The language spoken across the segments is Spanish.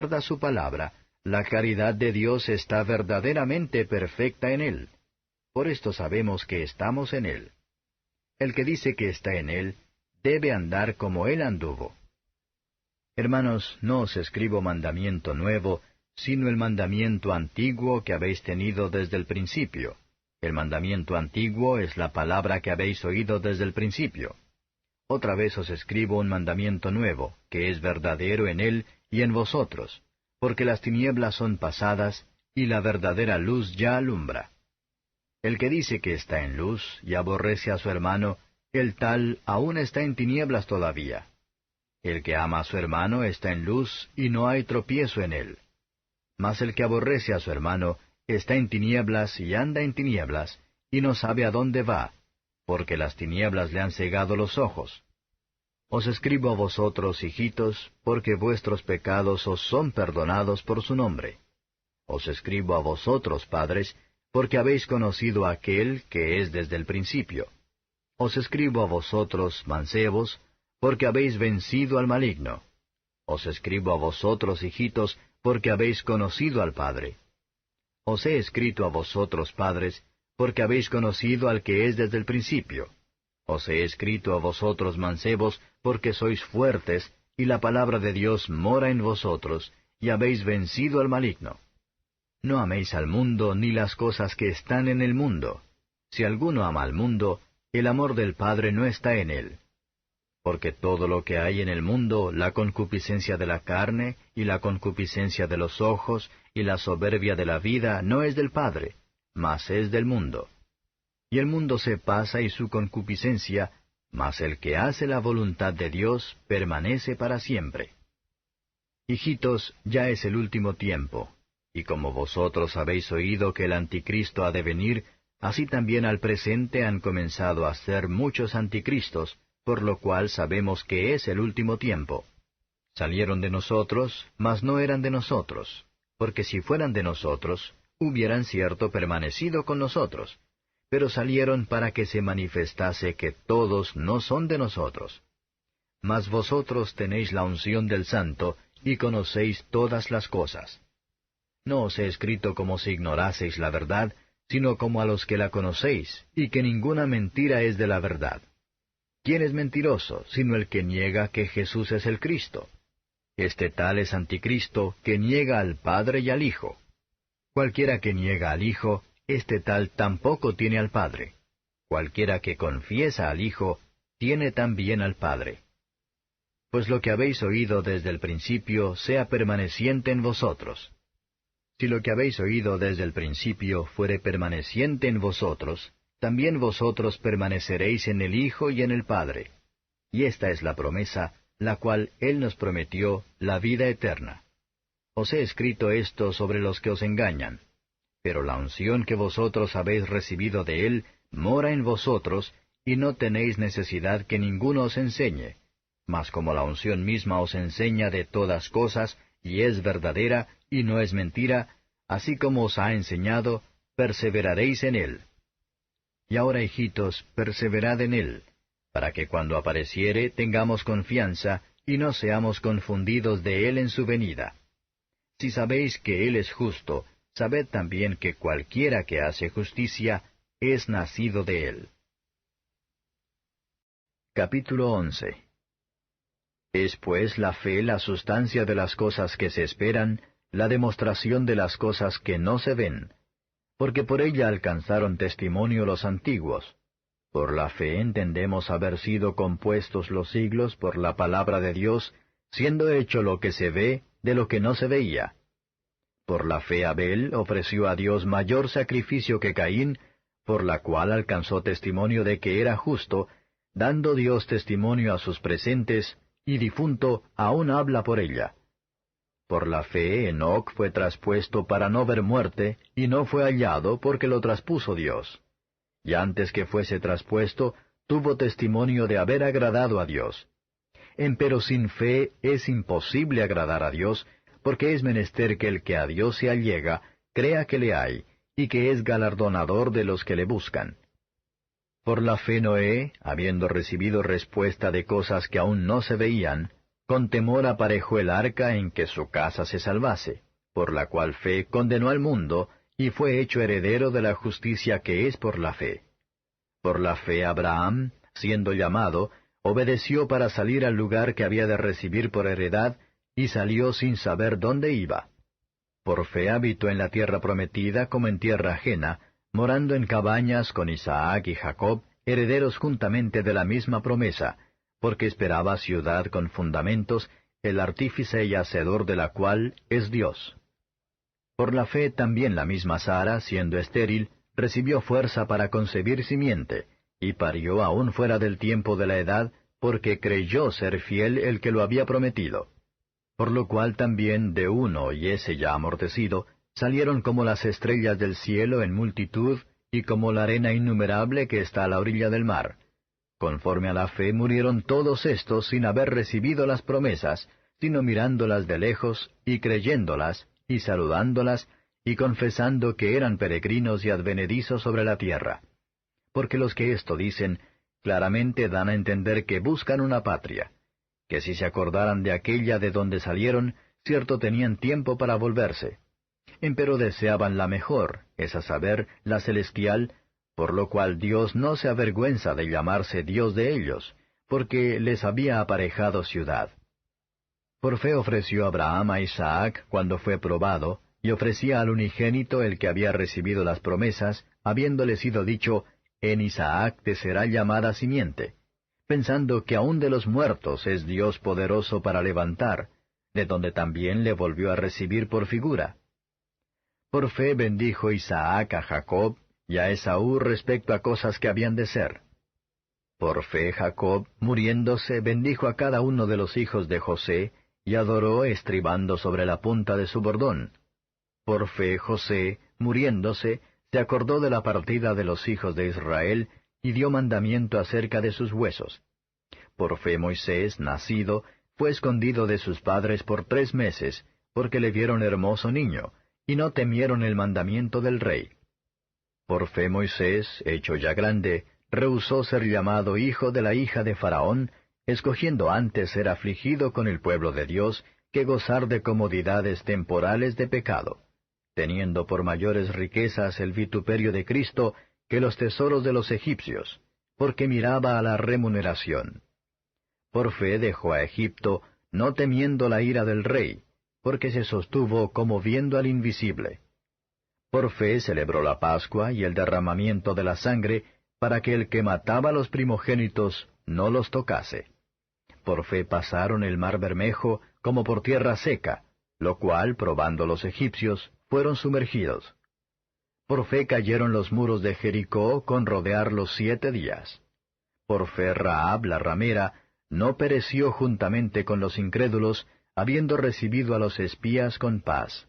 guarda su palabra, la caridad de Dios está verdaderamente perfecta en él. Por esto sabemos que estamos en él. El que dice que está en él, debe andar como él anduvo. Hermanos, no os escribo mandamiento nuevo, sino el mandamiento antiguo que habéis tenido desde el principio. El mandamiento antiguo es la palabra que habéis oído desde el principio. Otra vez os escribo un mandamiento nuevo, que es verdadero en él y en vosotros, porque las tinieblas son pasadas, y la verdadera luz ya alumbra. El que dice que está en luz y aborrece a su hermano, el tal aún está en tinieblas todavía. El que ama a su hermano está en luz, y no hay tropiezo en él. Mas el que aborrece a su hermano está en tinieblas y anda en tinieblas, y no sabe a dónde va, porque las tinieblas le han cegado los ojos. Os escribo a vosotros, hijitos, porque vuestros pecados os son perdonados por su nombre. Os escribo a vosotros, padres, porque habéis conocido a aquel que es desde el principio. Os escribo a vosotros, mancebos, porque habéis vencido al maligno. Os escribo a vosotros, hijitos, porque habéis conocido al Padre. Os he escrito a vosotros, padres, porque habéis conocido al que es desde el principio. Os he escrito a vosotros, mancebos, porque sois fuertes, y la palabra de Dios mora en vosotros, y habéis vencido al maligno. No améis al mundo ni las cosas que están en el mundo. Si alguno ama al mundo, el amor del Padre no está en él. Porque todo lo que hay en el mundo, la concupiscencia de la carne, y la concupiscencia de los ojos, y la soberbia de la vida, no es del Padre, mas es del mundo. Y el mundo se pasa y su concupiscencia, mas el que hace la voluntad de Dios permanece para siempre. Hijitos, ya es el último tiempo, y como vosotros habéis oído que el anticristo ha de venir, así también al presente han comenzado a ser muchos anticristos, por lo cual sabemos que es el último tiempo. Salieron de nosotros, mas no eran de nosotros, porque si fueran de nosotros, hubieran cierto permanecido con nosotros, pero salieron para que se manifestase que todos no son de nosotros. Mas vosotros tenéis la unción del Santo, y conocéis todas las cosas. No os he escrito como si ignoraseis la verdad, sino como a los que la conocéis, y que ninguna mentira es de la verdad. ¿Quién es mentiroso, sino el que niega que Jesús es el Cristo? Este tal es anticristo, que niega al Padre y al Hijo. Cualquiera que niega al Hijo, este tal tampoco tiene al Padre. Cualquiera que confiesa al Hijo, tiene también al Padre. Pues lo que habéis oído desde el principio sea permaneciente en vosotros. Si lo que habéis oído desde el principio fuere permaneciente en vosotros, también vosotros permaneceréis en el Hijo y en el Padre. Y esta es la promesa, la cual Él nos prometió, la vida eterna. Os he escrito esto sobre los que os engañan. Pero la unción que vosotros habéis recibido de Él mora en vosotros, y no tenéis necesidad que ninguno os enseñe. Mas como la unción misma os enseña de todas cosas, y es verdadera, y no es mentira, así como os ha enseñado, perseveraréis en Él. Y ahora, hijitos, perseverad en Él, para que cuando apareciere tengamos confianza, y no seamos confundidos de Él en su venida. Si sabéis que Él es justo, sabed también que cualquiera que hace justicia es nacido de Él. Capítulo 11. Es pues la fe la sustancia de las cosas que se esperan, la demostración de las cosas que no se ven. Porque por ella alcanzaron testimonio los antiguos. Por la fe entendemos haber sido compuestos los siglos por la palabra de Dios, siendo hecho lo que se ve de lo que no se veía. Por la fe Abel ofreció a Dios mayor sacrificio que Caín, por la cual alcanzó testimonio de que era justo, dando Dios testimonio a sus presentes, y difunto aún habla por ella. Por la fe Enoc fue traspuesto para no ver muerte, y no fue hallado porque lo traspuso Dios. Y antes que fuese traspuesto, tuvo testimonio de haber agradado a Dios. Empero sin fe es imposible agradar a Dios, porque es menester que el que a Dios se allega, crea que le hay, y que es galardonador de los que le buscan. Por la fe Noé, habiendo recibido respuesta de cosas que aún no se veían, con temor aparejó el arca en que su casa se salvase, por la cual fe condenó al mundo, y fue hecho heredero de la justicia que es por la fe. Por la fe Abraham, siendo llamado, obedeció para salir al lugar que había de recibir por heredad, y salió sin saber dónde iba. Por fe habitó en la tierra prometida como en tierra ajena, morando en cabañas con Isaac y Jacob, herederos juntamente de la misma promesa, porque esperaba ciudad con fundamentos, el artífice y hacedor de la cual es Dios. Por la fe también la misma Sara, siendo estéril, recibió fuerza para concebir simiente, y parió aún fuera del tiempo de la edad, porque creyó ser fiel el que lo había prometido. Por lo cual también de uno, y ese ya amortecido, salieron como las estrellas del cielo en multitud, y como la arena innumerable que está a la orilla del mar. Conforme a la fe murieron todos estos sin haber recibido las promesas, sino mirándolas de lejos, y creyéndolas, y saludándolas, y confesando que eran peregrinos y advenedizos sobre la tierra. Porque los que esto dicen, claramente dan a entender que buscan una patria, que si se acordaran de aquella de donde salieron, cierto tenían tiempo para volverse. Empero deseaban la mejor, es a saber, la celestial, por lo cual Dios no se avergüenza de llamarse Dios de ellos, porque les había aparejado ciudad. Por fe ofreció Abraham a Isaac cuando fue probado, y ofrecía al unigénito el que había recibido las promesas, habiéndole sido dicho, en Isaac te será llamada simiente, pensando que aun de los muertos es Dios poderoso para levantar, de donde también le volvió a recibir por figura. Por fe bendijo Isaac a Jacob, y a Esaú respecto a cosas que habían de ser. Por fe Jacob, muriéndose, bendijo a cada uno de los hijos de José, y adoró estribando sobre la punta de su bordón. Por fe José, muriéndose, se acordó de la partida de los hijos de Israel, y dio mandamiento acerca de sus huesos. Por fe Moisés, nacido, fue escondido de sus padres por 3 meses, porque le vieron hermoso niño, y no temieron el mandamiento del rey. Por fe Moisés, hecho ya grande, rehusó ser llamado hijo de la hija de Faraón, escogiendo antes ser afligido con el pueblo de Dios, que gozar de comodidades temporales de pecado, teniendo por mayores riquezas el vituperio de Cristo que los tesoros de los egipcios, porque miraba a la remuneración. Por fe dejó a Egipto, no temiendo la ira del rey, porque se sostuvo como viendo al invisible. Por fe celebró la Pascua y el derramamiento de la sangre, para que el que mataba a los primogénitos no los tocase. Por fe pasaron el mar Bermejo como por tierra seca, lo cual, probando los egipcios, fueron sumergidos. Por fe cayeron los muros de Jericó con rodearlos 7 días. Por fe Rahab la ramera no pereció juntamente con los incrédulos, habiendo recibido a los espías con paz.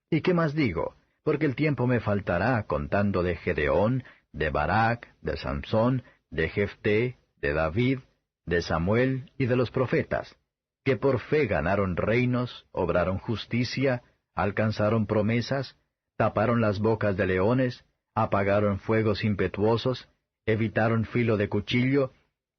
¿Y qué más digo? Porque el tiempo me faltará contando de Gedeón, de Barak, de Sansón, de Jefté, de David, de Samuel y de los profetas, que por fe ganaron reinos, obraron justicia, alcanzaron promesas, taparon las bocas de leones, apagaron fuegos impetuosos, evitaron filo de cuchillo,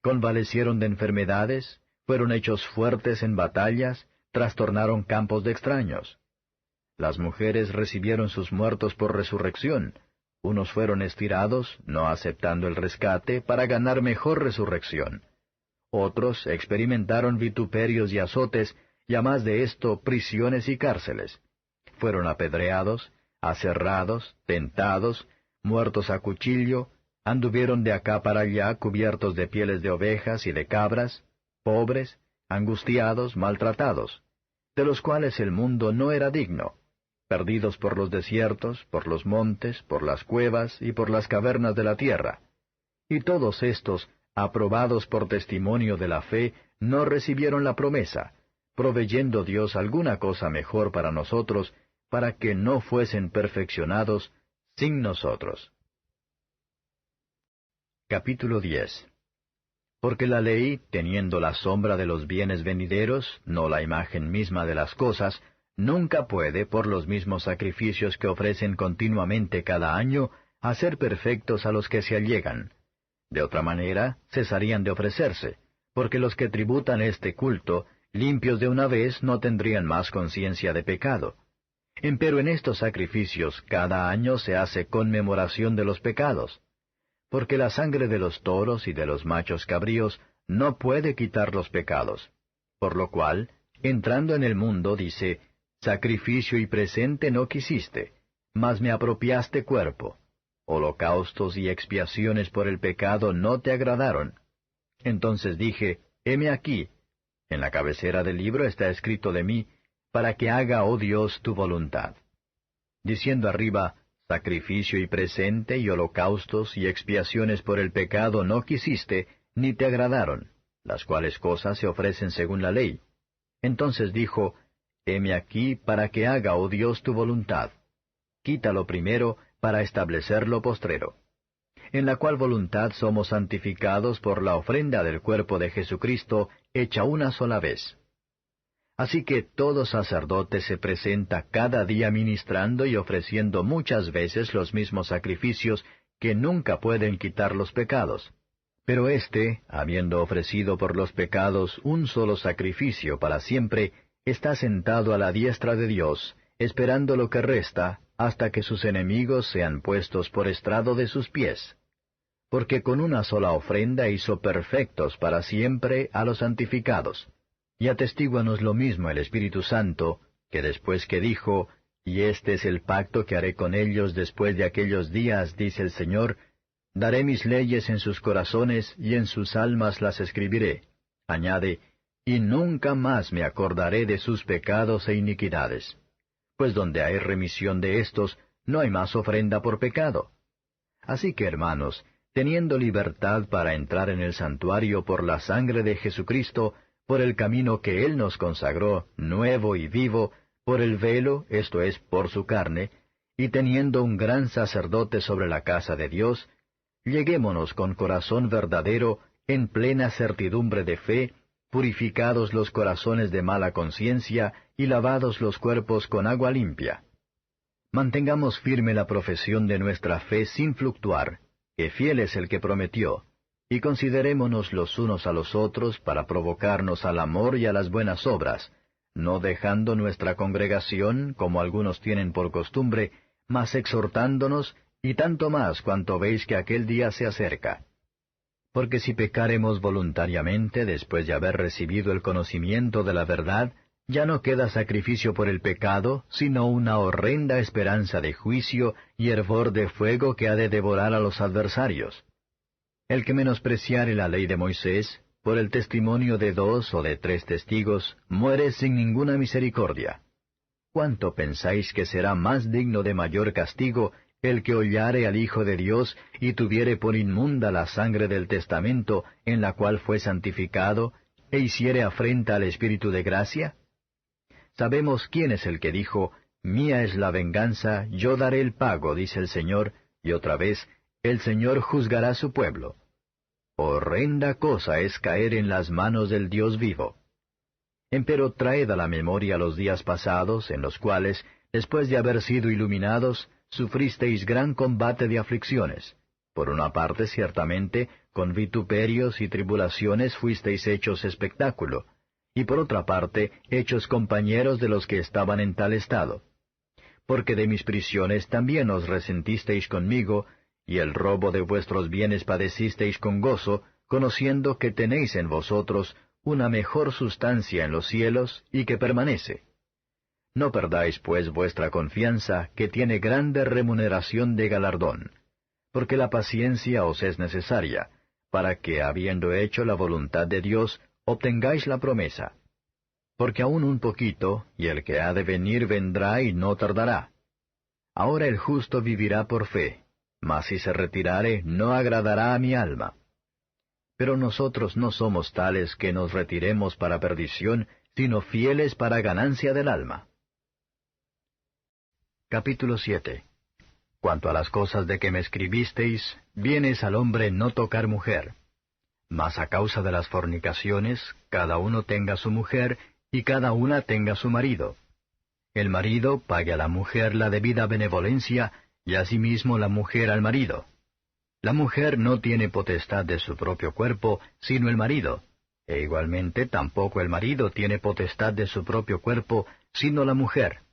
convalecieron de enfermedades, fueron hechos fuertes en batallas, trastornaron campos de extraños. Las mujeres recibieron sus muertos por resurrección, unos fueron estirados, no aceptando el rescate, para ganar mejor resurrección. Otros experimentaron vituperios y azotes, y a más de esto prisiones y cárceles. Fueron apedreados, aserrados, tentados, muertos a cuchillo, anduvieron de acá para allá cubiertos de pieles de ovejas y de cabras, pobres, angustiados, maltratados, de los cuales el mundo no era digno, perdidos por los desiertos, por los montes, por las cuevas y por las cavernas de la tierra. Y todos estos, aprobados por testimonio de la fe, no recibieron la promesa, proveyendo Dios alguna cosa mejor para nosotros, para que no fuesen perfeccionados sin nosotros. Capítulo 10. Porque la ley, teniendo la sombra de los bienes venideros, no la imagen misma de las cosas, nunca puede, por los mismos sacrificios que ofrecen continuamente cada año, hacer perfectos a los que se allegan. De otra manera, cesarían de ofrecerse, porque los que tributan este culto, Limpios de una vez no tendrían más conciencia de pecado. Empero en estos sacrificios cada año se hace conmemoración de los pecados, porque la sangre de los toros y de los machos cabríos no puede quitar los pecados. Por lo cual, entrando en el mundo, dice, sacrificio y presente no quisiste, mas me apropiaste cuerpo. Holocaustos y expiaciones por el pecado no te agradaron. Entonces dije, heme aquí. En la cabecera del libro está escrito de mí, para que haga, oh Dios, tu voluntad. Diciendo arriba, sacrificio y presente y holocaustos y expiaciones por el pecado no quisiste, ni te agradaron, las cuales cosas se ofrecen según la ley. Entonces dijo, heme aquí para que haga, oh Dios, tu voluntad. Quítalo primero para establecer lo postrero. En la cual voluntad somos santificados por la ofrenda del cuerpo de Jesucristo, hecha una sola vez. Así que todo sacerdote se presenta cada día ministrando y ofreciendo muchas veces los mismos sacrificios que nunca pueden quitar los pecados. Pero éste, habiendo ofrecido por los pecados un solo sacrificio para siempre, está sentado a la diestra de Dios, esperando lo que resta, hasta que sus enemigos sean puestos por estrado de sus pies. Porque con una sola ofrenda hizo perfectos para siempre a los santificados. Y atestíguanos lo mismo el Espíritu Santo, que después que dijo, y este es el pacto que haré con ellos después de aquellos días, dice el Señor, daré mis leyes en sus corazones y en sus almas las escribiré. Añade, y nunca más me acordaré de sus pecados e iniquidades. Pues donde hay remisión de éstos, no hay más ofrenda por pecado. Así que, hermanos, teniendo libertad para entrar en el santuario por la sangre de Jesucristo, por el camino que Él nos consagró, nuevo y vivo, por el velo, esto es, por su carne, y teniendo un gran sacerdote sobre la casa de Dios, lleguémonos con corazón verdadero, en plena certidumbre de fe, purificados los corazones de mala conciencia, y lavados los cuerpos con agua limpia. Mantengamos firme la profesión de nuestra fe sin fluctuar, que fiel es el que prometió, y considerémonos los unos a los otros para provocarnos al amor y a las buenas obras, no dejando nuestra congregación, como algunos tienen por costumbre, mas exhortándonos, y tanto más cuanto veis que aquel día se acerca. Porque si pecáremos voluntariamente después de haber recibido el conocimiento de la verdad, ya no queda sacrificio por el pecado, sino una horrenda esperanza de juicio y hervor de fuego que ha de devorar a los adversarios. El que menospreciare la ley de Moisés, por el testimonio de 2 o de 3 testigos, muere sin ninguna misericordia. ¿Cuánto pensáis que será más digno de mayor castigo el que hollare al Hijo de Dios y tuviere por inmunda la sangre del testamento en la cual fue santificado, e hiciere afrenta al Espíritu de gracia? Sabemos quién es el que dijo, mía es la venganza, yo daré el pago, dice el Señor, y otra vez, el Señor juzgará a su pueblo. Horrenda cosa es caer en las manos del Dios vivo. Empero traed a la memoria los días pasados, en los cuales, después de haber sido iluminados, sufristeis gran combate de aflicciones. Por una parte, ciertamente, con vituperios y tribulaciones fuisteis hechos espectáculo, y por otra parte, hechos compañeros de los que estaban en tal estado. Porque de mis prisiones también os resentisteis conmigo, y el robo de vuestros bienes padecisteis con gozo, conociendo que tenéis en vosotros una mejor sustancia en los cielos y que permanece. No perdáis pues vuestra confianza, que tiene grande remuneración de galardón, porque la paciencia os es necesaria, para que, habiendo hecho la voluntad de Dios, obtengáis la promesa. Porque aún un poquito, y el que ha de venir vendrá y no tardará. Ahora el justo vivirá por fe, mas si se retirare, no agradará a mi alma. Pero nosotros no somos tales que nos retiremos para perdición, sino fieles para ganancia del alma. Capítulo 7. Cuanto a las cosas de que me escribisteis, bien es al hombre no tocar mujer. Mas a causa de las fornicaciones, cada uno tenga su mujer, y cada una tenga su marido. El marido pague a la mujer la debida benevolencia, y asimismo la mujer al marido. La mujer no tiene potestad de su propio cuerpo, sino el marido, E igualmente tampoco el marido tiene potestad de su propio cuerpo, sino la mujer.